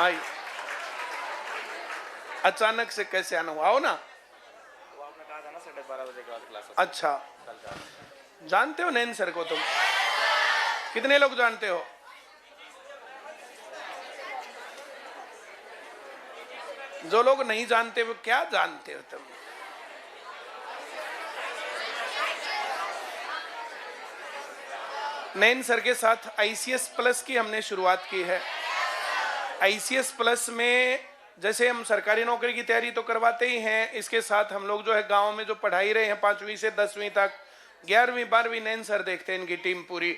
आई अचानक से कैसे आना हुआ? आओ ना। वो आपने कहा था ना 12:30 बजे के बाद क्लास। अच्छा, जानते हो नैन सर को तुम? कितने लोग जानते हो? जो लोग नहीं जानते वो क्या जानते हो तुम? नैन सर के साथ ICS प्लस की हमने शुरुआत की है। ICS प्लस में जैसे हम सरकारी नौकरी की तैयारी तो करवाते ही हैं, इसके साथ हम लोग जो है गांव में जो पढ़ाई रहे हैं 5वीं से 10वीं तक, 11वीं 12वीं नैन सर देखते हैं। इनकी टीम पूरी,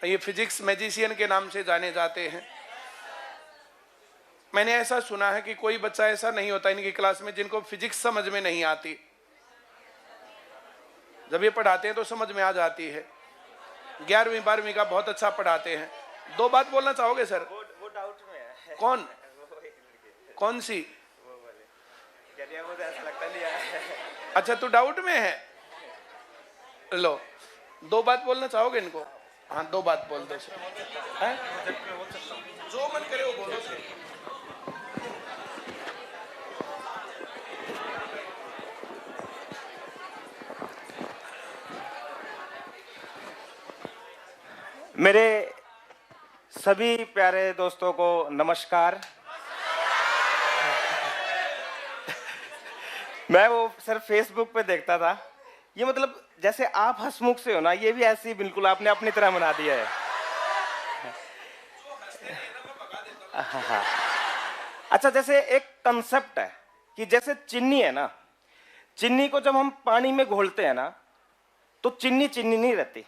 ये फिजिक्स मैजिशियन के नाम से जाने जाते हैं। मैंने ऐसा सुना है कि कोई बच्चा ऐसा नहीं होता इनकी क्लास में जिनको फिजिक्स समझ में नहीं आती। जब ये पढ़ाते हैं तो समझ में आ जाती है। 11वीं 12वीं का बहुत अच्छा पढ़ाते हैं। दो बात बोलना चाहोगे सर? वो डाउट में है। कौन कौन सी? वो बोले मुझे ऐसा लगता नहीं है। अच्छा, तू डाउट में है? लो, दो बात बोलना चाहोगे इनको? हाँ, दो बात बोल दो सर। जो मन करे वो बोलो सर। मेरे सभी प्यारे दोस्तों को नमस्कार। मैं वो सर फेसबुक पे देखता था, ये मतलब जैसे आप हंसमुख से हो ना, ये भी ऐसे ही बिल्कुल आपने अपनी तरह बना दिया है। हाँ। अच्छा, जैसे एक कंसेप्ट है कि जैसे चीनी है ना, चीनी को जब हम पानी में घोलते हैं ना तो चीनी चीनी नहीं रहती।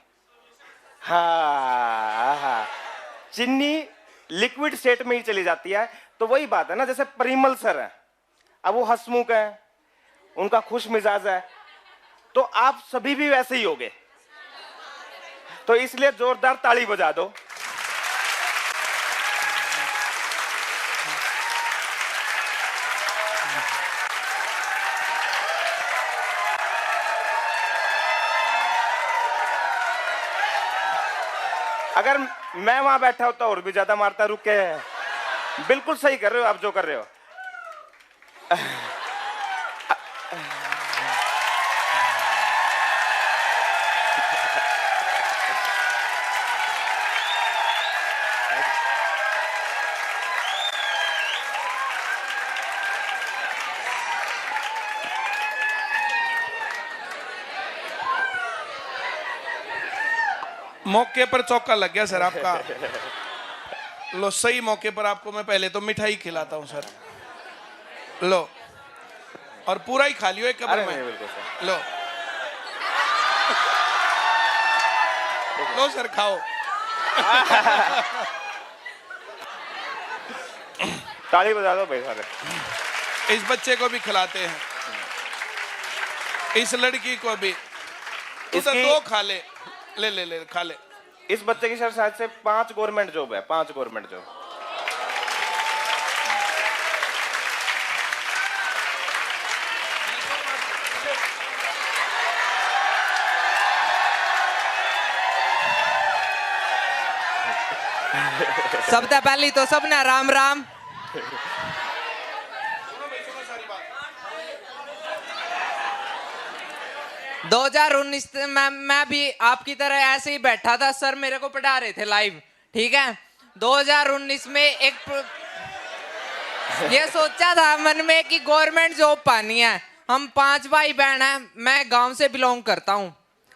हाँ, चीनी लिक्विड स्टेट में ही चली जाती है। तो वही बात है ना, जैसे परिमल सर है, अब वो हंसमुख है, उनका खुश मिजाज है, तो आप सभी भी वैसे ही होगे। तो इसलिए जोरदार ताली बजा दो। अगर मैं वहां बैठा होता और भी ज्यादा मारता। रुक के, बिल्कुल सही कर रहे हो आप जो कर रहे हो। मौके पर चौका लग गया सर आपका। लो, सही मौके पर आपको मैं पहले तो मिठाई खिलाता हूं सर। लो, और पूरा ही खा लियो एक कबर में। लो लो सर, खाओ। ताली बजा दो भाई सारे। इस बच्चे को भी खिलाते हैं, इस लड़की को भी। इसे दो खा ले, ले ले ले खा ले। इस बच्चे की शायद से 5 गवर्नमेंट जॉब है, 5 गवर्नमेंट जॉब। सबसे पहली तो सबने राम राम। 2019 में मैं भी आपकी तरह ऐसे ही बैठा था, सर मेरे को पढ़ा रहे थे लाइव, ठीक है। 2019 में एक ये सोचा था मन में कि गवर्नमेंट जॉब पानी है। हम 5 भाई बहन हैं, मैं गांव से बिलोंग करता हूँ,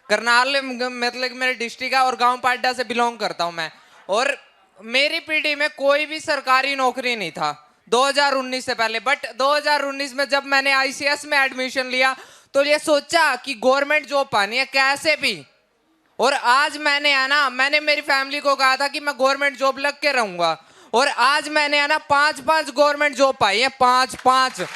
करनाल मतलब मेरे डिस्ट्रिक्ट है, और गांव पाड्डा से बिलोंग करता हूँ मैं। और मेरी पीढ़ी में कोई भी सरकारी नौकरी नहीं था 2019 से पहले। बट 2019 में जब मैंने ICS में एडमिशन लिया तो ये सोचा कि गवर्नमेंट जॉब पानी है कैसे भी। और आज मैंने मेरी फैमिली को कहा था कि मैं गवर्नमेंट जॉब लग के रहूंगा, और आज मैंने 5 गवर्नमेंट जॉब पाई है, 5।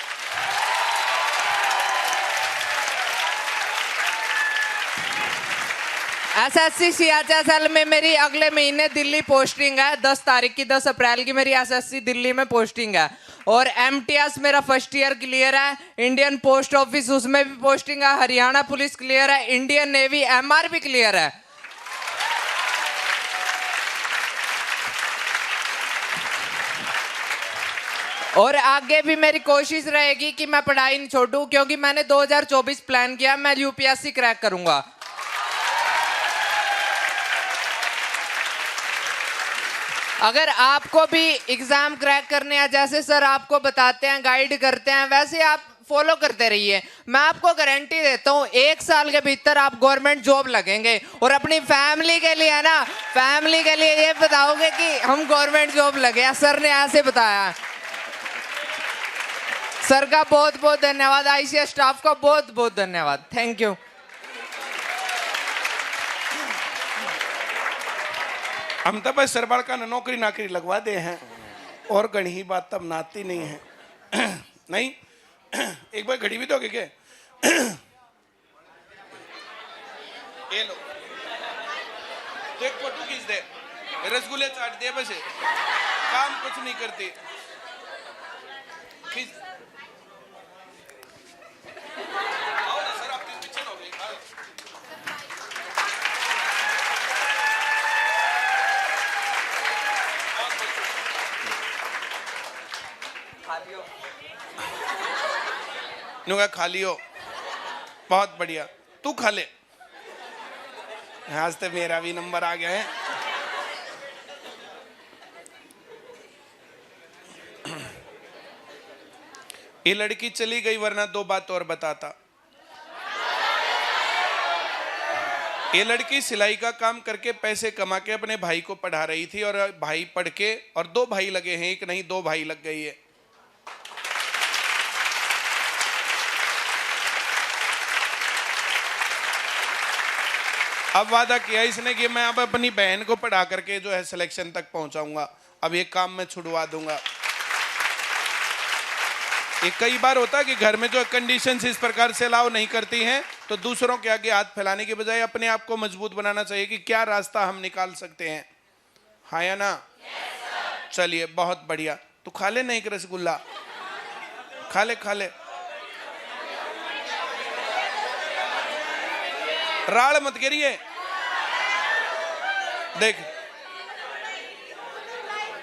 SSC CHSL में मेरी अगले महीने दिल्ली पोस्टिंग है, 10 तारीख की, 10 अप्रैल की मेरी SSC दिल्ली में पोस्टिंग है। और MTS मेरा फर्स्ट ईयर क्लियर है, इंडियन पोस्ट ऑफिस उसमें भी पोस्टिंग है, हरियाणा पुलिस क्लियर है, इंडियन नेवी MR भी क्लियर है। और आगे भी मेरी कोशिश रहेगी कि मैं पढ़ाई नहीं छोड़ूं, क्योंकि मैंने 2024 प्लान किया, मैं यूपीएससी क्रैक करूंगा। अगर आपको भी एग्जाम क्रैक करने हैं, जैसे सर आपको बताते हैं, गाइड करते हैं, वैसे आप फॉलो करते रहिए। मैं आपको गारंटी देता हूँ 1 साल के भीतर आप गवर्नमेंट जॉब लगेंगे और अपनी फैमिली के लिए है ना, फैमिली के लिए ये बताओगे कि हम गवर्नमेंट जॉब लगे। सर ने ऐसे बताया। सर का बहुत बहुत धन्यवाद, आईसीएस स्टाफ का बहुत बहुत धन्यवाद। Thank you. हम तो बस सरबार का नौकरी नाकरी लगवा दे हैं और गणी ही बात तब नाती नहीं है। नहीं एक बार घड़ी भी दोगे क्या? ये लो तो एक फोटो खींच दे, रसगुल्ले चाट दे, बस काम कुछ नहीं करती। खींच आओ ना सर, आप पीछे हो गए। नुगा खा लियो, बहुत बढ़िया। तू खा ले, आज तो मेरा भी नंबर आ गया है। ये लड़की चली गई, वरना 2 बात और बताता। ये लड़की सिलाई का काम करके पैसे कमा के अपने भाई को पढ़ा रही थी, और भाई पढ़ के, और 2 भाई लगे हैं, एक नहीं 2 भाई लग गई है। अब वादा किया इसने कि मैं अब अपनी बहन को पढ़ा करके जो है सिलेक्शन तक पहुंचाऊंगा। अब ये काम मैं छुड़वा दूंगा। ये कई बार होता है कि घर में जो कंडीशंस इस प्रकार से अलाउ नहीं करती हैं, तो दूसरों के आगे हाथ फैलाने के बजाय अपने आप को मजबूत बनाना चाहिए कि क्या रास्ता हम निकाल सकते हैं। हाँ या ना? चलिए बहुत बढ़िया। तू खा ले नहीं रसगुल्ला, खा ले खा ले। राड़ मत गिरिए। देख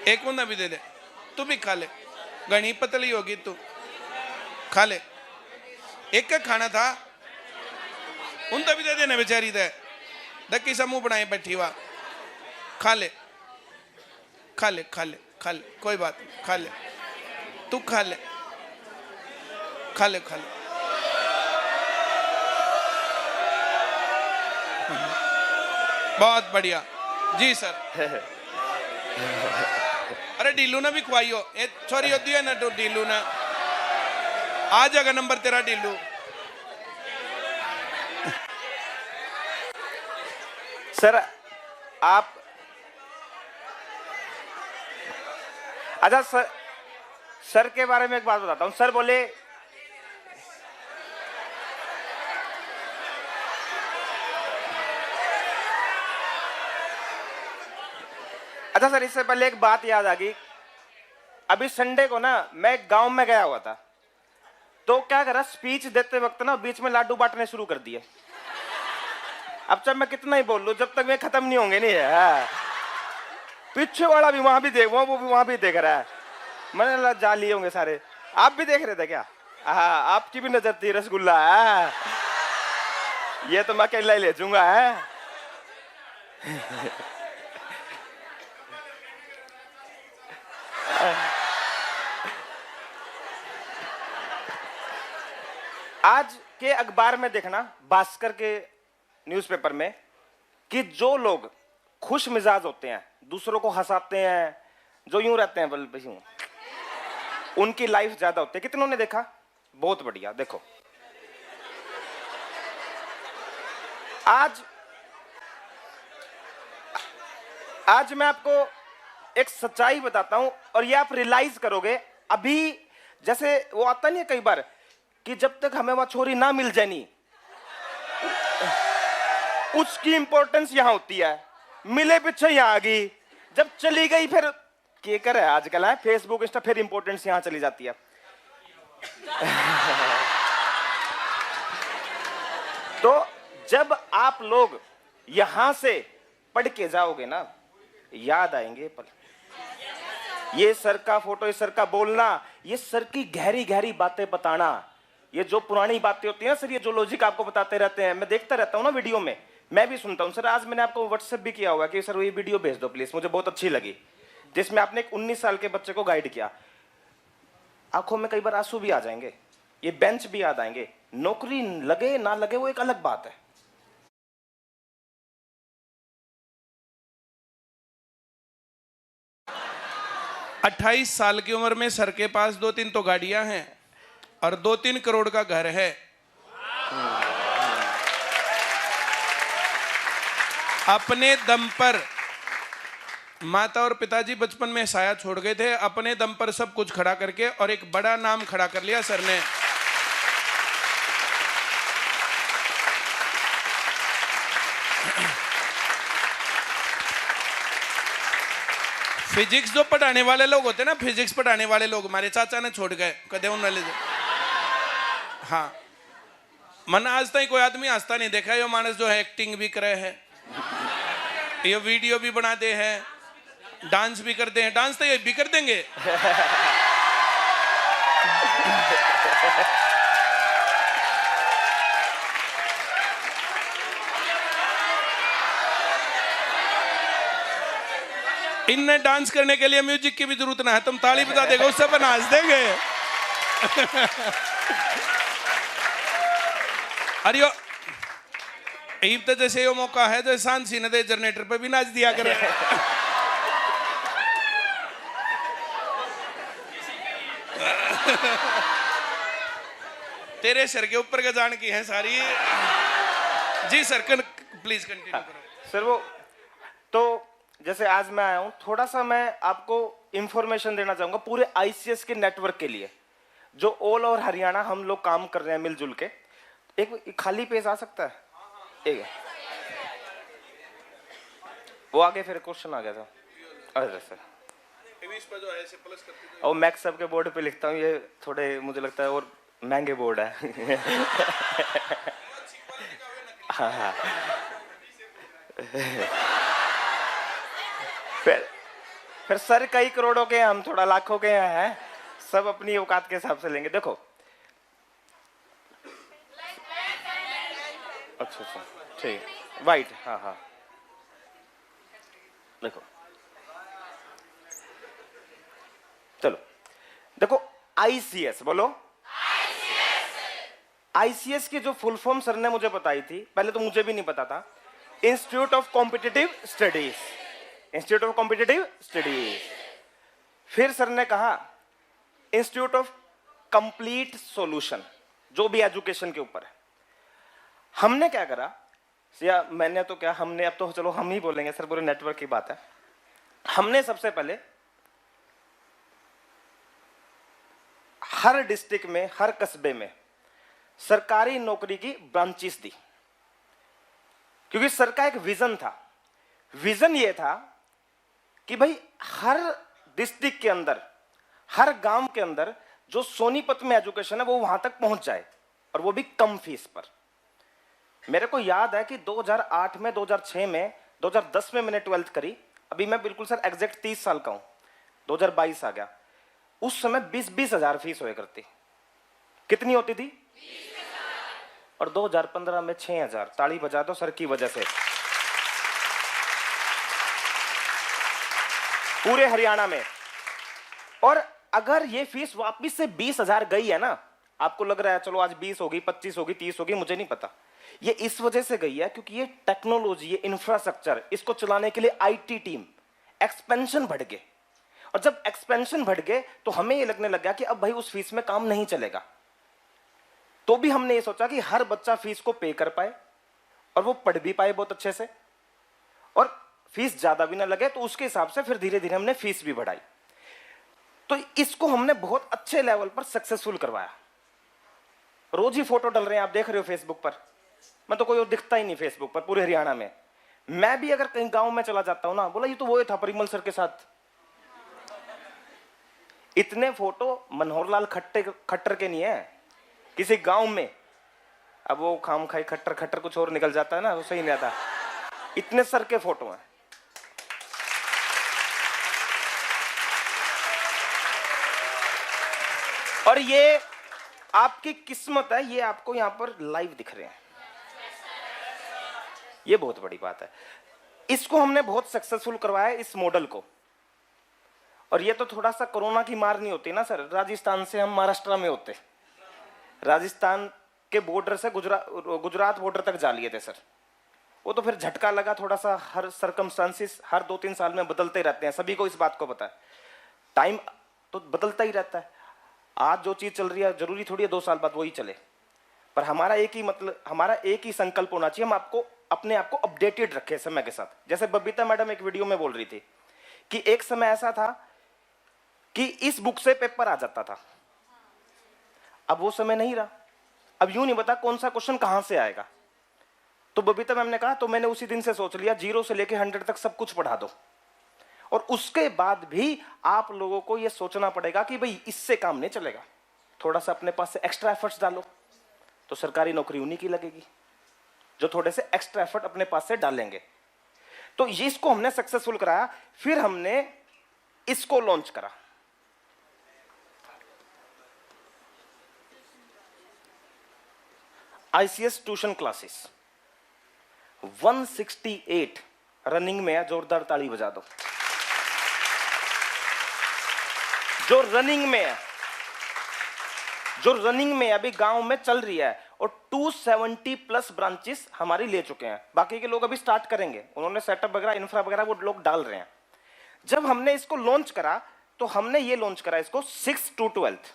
एक मुन्ना भी दे दे, तू भी खा ले, घनी पतली होगी तू, खा ले। एक का खाना था, उन तो भी दे देना बेचारी दे, धक्की सा मुंह बनाए बैठी हुआ। खा ले खा ले खा ले खा ले, कोई बात नहीं, खा ले, तू खा ले खा ले खा ले। बहुत बढ़िया जी सर। अरे डीलू ना भी खुआइयो, ए छोरी होती है ना तो डीलू ना आ जाएगा नंबर तेरा डीलू। सर आप, अच्छा सर के बारे में एक बात बताता हूं। सर बोले अच्छा सर, इससे पहले एक बात याद आ गई। अभी संडे को ना मैं गांव में गया हुआ था, तो क्या करा, स्पीच देते वक्त ना बीच में लाडू बांटने शुरू कर दिए। अब जब मैं कितना ही बोल लूं, जब तक वे खत्म नहीं होंगे नहीं है। पीछे वाला भी वहां भी देख, वो भी वहां भी देख रहा है। मैंने लगा जा लिए होंगे सारे। आप भी देख रहे थे क्या? हाँ, आपकी भी नजर थी रसगुल्ला है। ये तो मैं अकेला ही ले जाऊंगा है। आज के अखबार में देखना, भास्कर के न्यूज़पेपर में, कि जो लोग खुश मिजाज होते हैं, दूसरों को हंसाते हैं, जो यूं रहते हैं बल्कि यूं, उनकी लाइफ ज्यादा होती है। कितनों ने देखा? बहुत बढ़िया। देखो आज मैं आपको एक सच्चाई बताता हूं, और ये आप रियलाइज करोगे। अभी जैसे वो आता नहीं है कई बार कि जब तक हमें वहां छोरी ना मिल जानी, उसकी इंपॉर्टेंस यहां होती है। मिले पीछे यहां आ गई, जब चली गई फिर क्या करे आजकल है फेसबुक इंस्टा, फिर इंपॉर्टेंस यहां चली जाती है। तो जब आप लोग यहां से पढ़ के जाओगे ना, याद आएंगे पल। ये सर का फोटो, ये सर का बोलना, ये सर की गहरी गहरी बातें बताना, ये जो पुरानी बातें होती है सर, ये जो लॉजिक आपको बताते रहते हैं, मैं देखता रहता हूँ ना वीडियो में, मैं भी सुनता हूँ। सर आज मैंने आपको व्हाट्सएप भी किया हुआ कि सर ये वीडियो भेज दो प्लीज, मुझे बहुत अच्छी लगी, जिसमें आपने एक 19 साल के बच्चे को गाइड किया। आंखों में कई बार आंसू भी आ जाएंगे, ये बेंच भी याद आएंगे। नौकरी लगे ना लगे वो एक अलग बात है। 28 साल की उम्र में सर के पास 2-3 तो गाड़ियां हैं और 2-3 करोड़ का घर है। अपने दम पर माता और पिताजी बचपन में साया छोड़ गए थे, अपने दम पर सब कुछ खड़ा करके और एक बड़ा नाम खड़ा कर लिया सर ने। फिजिक्स जो पढ़ाने वाले लोग होते हैं ना, फिजिक्स पढ़ाने वाले लोग, हमारे चाचा ने छोड़ गए, कदे उन्होंने। हाँ, मन आज तक कोई आदमी हंसता नहीं देखा। ये मानस जो है एक्टिंग भी करे है, ये वीडियो भी बनाते हैं, डांस भी करते हैं। डांस तो ये भी कर देंगे। इनमें डांस करने के लिए म्यूजिक की भी जरूरत ना है, तुम ताली बजा देगा उससे अपन नाच देंगे। अरे ईब तो जैसे ये मौका है जो शान सी नदे जनरेटर पे भी नाच दिया करे। तेरे सर के ऊपर का जान की है सारी। जी सर, प्लीज कंटिन्यू करो। सर वो तो जैसे आज मैं आया हूं, थोड़ा सा मैं आपको इंफॉर्मेशन देना चाहूंगा पूरे आईसीएस के नेटवर्क के लिए, जो ऑल ओवर हरियाणा हम लोग काम कर रहे हैं मिलजुल के। एक खाली पेज आ सकता है? एक वो आगे फिर क्वेश्चन आ गया था। अरे सर और मैक्स सब के बोर्ड पे लिखता हूँ, ये थोड़े मुझे लगता है और महंगे बोर्ड है। हाँ हाँ। फिर सर कई करोड़ों के, हम थोड़ा लाखों के हैं, सब अपनी औकात के हिसाब से लेंगे। देखो अच्छा अच्छा ठीक, वाइट, हाँ हाँ। देखो चलो देखो, आईसीएस बोलो। आईसीएस की जो फुल फॉर्म सर ने मुझे बताई थी, पहले तो मुझे भी नहीं पता था, institute of competitive studies, institute of competitive studies. फिर सर ने कहा इंस्टीट्यूट ऑफ कंप्लीट सॉल्यूशन, जो भी एजुकेशन के ऊपर है। हमने क्या करा, या मैंने तो क्या, हमने, अब तो चलो हम ही बोलेंगे सर, पूरे नेटवर्क की बात है। हमने सबसे पहले हर डिस्ट्रिक्ट में, हर कस्बे में सरकारी नौकरी की ब्रांचेस दी, क्योंकि सर का एक विजन था। विजन ये था कि भाई हर डिस्ट्रिक्ट के अंदर, हर गांव के अंदर जो सोनीपत में एजुकेशन है वो वहां तक पहुंच जाए, और वो भी कम फीस पर। मेरे को याद है कि 2008 में, 2006 में, 2010 में मैंने 12th करी। अभी मैं बिल्कुल सर एग्जैक्ट 30 साल का हूं, 2022 आ गया। उस समय 20-20 हजार फीस हुआ करती। कितनी होती थी? 20,000। और 2015 में 6,000। ताली बजा दो सर की वजह से। पूरे हरियाणा में। और अगर ये फीस वापिस से 20,000 गई है ना, आपको लग रहा है चलो आज 20 होगी, 25 होगी, 30 होगी, मुझे नहीं पता, ये इस वजह से गई है क्योंकि ये टेक्नोलॉजी, ये इंफ्रास्ट्रक्चर, इसको चलाने के लिए आईटी टीम, एक्सपेंशन बढ़ गए। और जब एक्सपेंशन बढ़ गए तो हमें ये लगने लग गया कि अब भाई उस फीस में काम नहीं चलेगा। तो भी हमने ये सोचा कि हर बच्चा फीस को पे कर पाए और वो पढ़ भी पाए बहुत अच्छे से, और फीस ज्यादा भी ना लगे। तो उसके हिसाब से फिर धीरे धीरे हमने फीस भी बढ़ाई। तो इसको हमने बहुत अच्छे लेवल पर सक्सेसफुल करवाया। रोज ही फोटो डल रहे हैं, आप देख रहे हो फेसबुक पर। मैं तो कोई और दिखता ही नहीं फेसबुक पर पूरे हरियाणा में। मैं भी अगर कहीं गांव में चला जाता हूं ना, बोला ये तो वो था परिमल सर के साथ। इतने फोटो मनोहरलाल खट्टर के नहीं है किसी गांव में। अब वो खाम खाई खट्टर खट्टर कुछ और निकल जाता है ना, वो सही नहीं आता। इतने सर के फोटो हैं। और ये आपकी किस्मत है, ये आपको यहां पर लाइव दिख रहे हैं, ये बहुत बड़ी बात है। इसको हमने बहुत सक्सेसफुल करवाया इस मॉडल को। और ये तो थोड़ा सा कोरोना की मार नहीं होती ना सर, राजस्थान से हम महाराष्ट्र में होते, राजस्थान के बॉर्डर से गुजरात बॉर्डर तक जा लिए थे सर। वो तो फिर झटका लगा थोड़ा सा, हर सर्कमस्टांसिस हर 2-3 साल में बदलते रहते हैं, सभी को इस बात को पता है, टाइम तो बदलता ही रहता है। आज जो चीज चल रही है जरूरी थोड़ी है 2 साल बाद वही चले, पर हमारा एक ही मतलब, हमारा एक ही संकल्प होना चाहिए, हम आपको अपने आप को अपडेटेड रखें समय के साथ। जैसे बबीता मैडम एक वीडियो में बोल रही थी कि एक समय ऐसा था कि इस बुक से पेपर आ जाता था, अब वो समय नहीं रहा। अब यूं नहीं पता कौन सा क्वेश्चन कहां से आएगा। तो बबीता मैम ने कहा, तो मैंने उसी दिन से सोच लिया 0 से लेकर 100 तक सब कुछ पढ़ा दो। और उसके बाद भी आप लोगों को यह सोचना पड़ेगा कि भाई इससे काम नहीं चलेगा, थोड़ा सा अपने पास से एक्स्ट्रा एफर्ट्स डालो, तो सरकारी नौकरी उन्हीं की लगेगी जो थोड़े से एक्स्ट्रा एफर्ट अपने पास से डालेंगे। तो ये इसको हमने सक्सेसफुल कराया। फिर हमने इसको लॉन्च करा, आईसीएस ट्यूशन क्लासेस 168 रनिंग में है, जोरदार ताली बजा दो। जो रनिंग में अभी गांव में चल रही है, और 270 प्लस ब्रांचेस हमारी ले चुके हैं, बाकी के लोग अभी स्टार्ट करेंगे, उन्होंने सेटअप वगैरह इंफ्रा वगैरह वो लोग डाल रहे हैं। जब हमने इसको लॉन्च करा तो हमने ये लॉन्च करा इसको 6 to 12th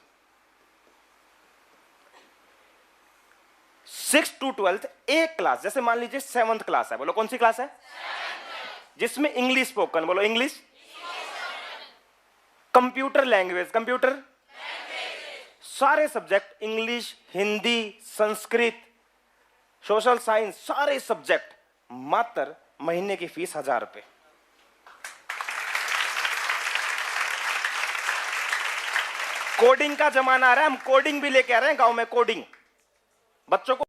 6 to 12th एक क्लास, जैसे मान लीजिए 7th क्लास है, बोलो कौन सी क्लास है, जिसमें इंग्लिश स्पोकन, बोलो इंग्लिश, कंप्यूटर लैंग्वेज, कंप्यूटर सारे subject, English, Hindi, Sanskrit, social science, सारे सब्जेक्ट, मात्र महीने की फीस 1000 रुपए। कोडिंग का जमाना आ रहा है, हम कोडिंग भी लेके आ रहे हैं गांव में, कोडिंग बच्चों को